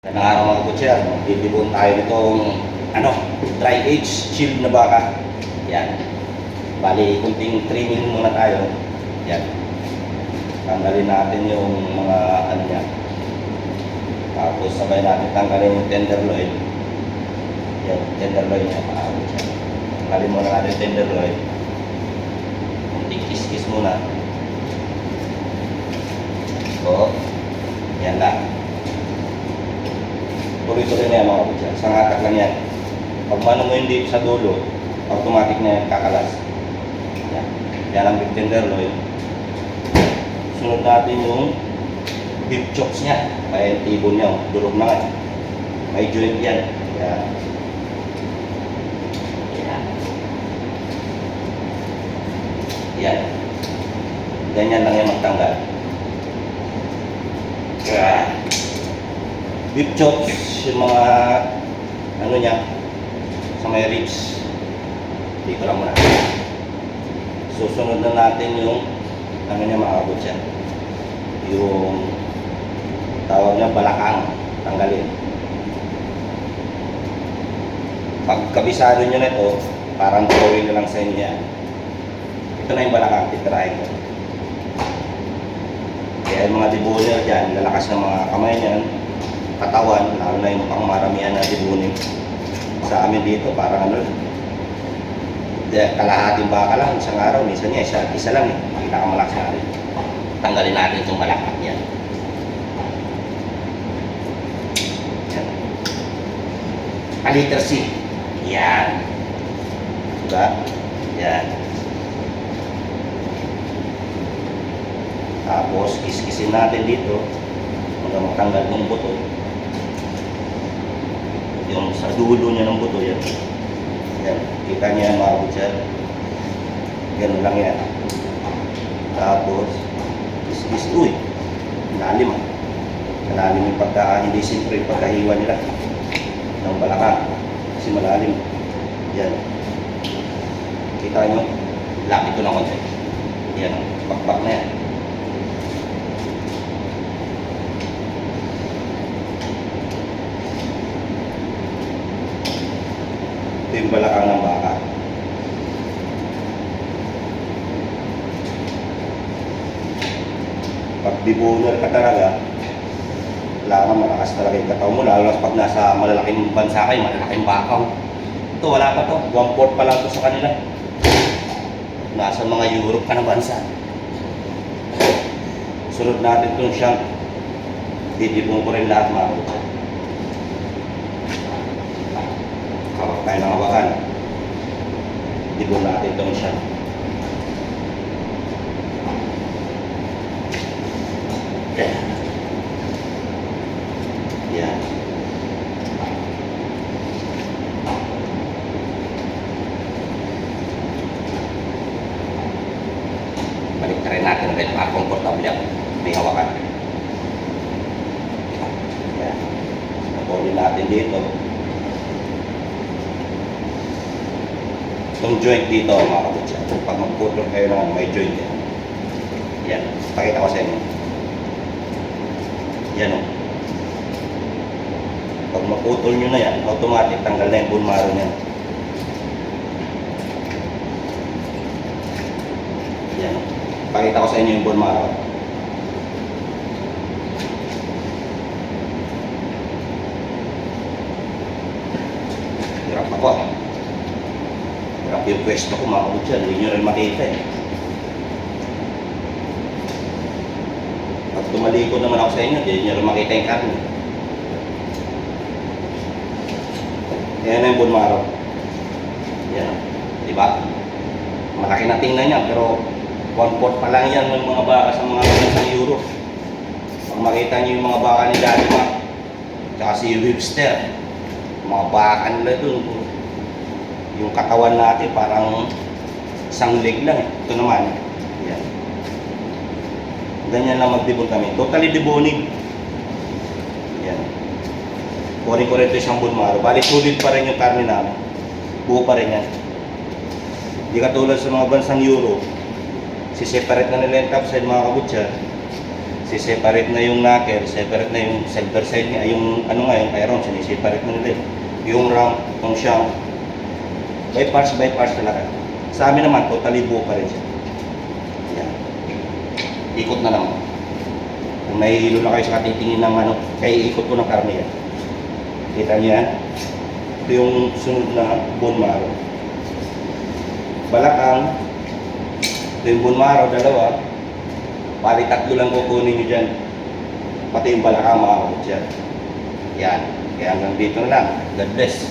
Magandang araw mga kutser, magdidibon tayo nitong dry age chilled na baka. Yan. Bali, kunting trimming muna tayo. Yan. Tanggalin natin yung mga niya. Tapos sabay natin tanggalin yung tenderloin. Yan, tenderloin niya. Tanggalin muna natin yung tenderloin. Kunting kiss-kiss muna. So, yan lang. Tuloy-tuloy na yan mga kutser. Isang hatak lang yan. Pag mano mo hindi sa dulo, automatic na yan kakalas. Yan. Yan ang beef tenderloin. Sunod natin yung beef chops niya. Kaya yung tibon niya, durog na nga. May joint yan. Yan. Yan. Yan. Ganyan lang yan magtanggal. Yan. Beef chops, yung mga niya sa may ribs, dito lang muna. Susunod na natin yung niya maabot siya, yung tawag niya balakang, tanggalin. Pag kabisado nyo na ito, parang drawing na lang sa inyo yan. Ito na yung balakang, titirahin ko. Kaya yung mga debuner dyan, lalakas ng mga kamay niyan, katawan, lalo na yung pang maramihan na dibunin. Sa amin dito, parang kalahating baka lang, isang araw, minsan niya, isa lang eh. Pinakamalakas natin. Tanggalin natin itong balakang yan. Yan. Kaliter C. Yan. Diba? Yan. Tapos, kiskisin natin dito hanggang matanggal ng buto. Yung sa dulo niya ng buto yan. Yan. Kita niya mga kutser. Ganun lang yan. Tapos, kiskis. Uy! Malalim ah. Malalim yung hindi siyempre yung pagkahiwa nila ng balakang. Kasi malalim. Yan. Kita nyo? Lapit ko na konti. Yan. Bakbak na yan. Ito yung balakang ng baka. Pag debuner ka talaga, kailangan malakas talaga yung katawan mo, lalo pag nasa malalaking bansa kayo, malalaking bakaw. Ito wala pa to, 1/4 pa lang to sa kanila. Nasa mga Europe ka na bansa. Sunod natin itong siyang didibong ko rin lahat mga kutser. Kapag tayo ng hawakan, dibong natin itong siya. Yan. Balik na rin natin ulit para komportable ako. May hawakan. Yan. Nakunin natin dito. Itong joint dito mga kabutsa. Pag magputol kayo naman, may joint yan. Yan. Pakita ko sa inyo. Yan o. Pag maputol nyo na yan, automatic tanggal na yung bone marrow niya. Yan o. Pakita ko sa inyo yung bone marrow. Hirap ako. Hirap yung pwesto ko mga kabutsa. Hindi nyo rin makita eh. Pag tumalikod naman ako sa inyo, hindi nyo rin makita yung karne. Yan na yung bone marrow. Yan. Diba? Malaki na tingnan niya, pero 1/4 pa lang yan ng mga baka sa mga sa Europe. Pag makita niyo yung mga baka ni Daddy Mac, tsaka si Webster, mga baka nila dun, yung katawan natin parang isang leg lang eh. Ito naman. Yan. Ganyan lang magdibon kami. Totally deboning. Yan. Kunin ko rin ito isang bone marrow. Bali, sulit pa rin yung karne namin. Buo pa rin yan. Hindi katulad sa mga bansang Euro. Si-separate na nila yung top side mga kabutsa. siseparate na yung knuckle, separate na yung silver side niya, yung ano nga, yung iron, siniseparate na nila. Yung ram, yung shank, by parts talaga. Sa amin naman, totally buo pa rin siya. Yan. Ikot na naman. Kung nahihilo na kayo sa katitingin ng ano, kaya ikot ko ng karne yan. Kita niyo yan? Ito yung sunod na bone marrow. Balakang, ito yung bone marrow, dalawa. Bali, 3 lang kukunin nyo dyan. Pati yung balakang makakot dyan. Yan. Kaya hanggang dito na lang. God bless.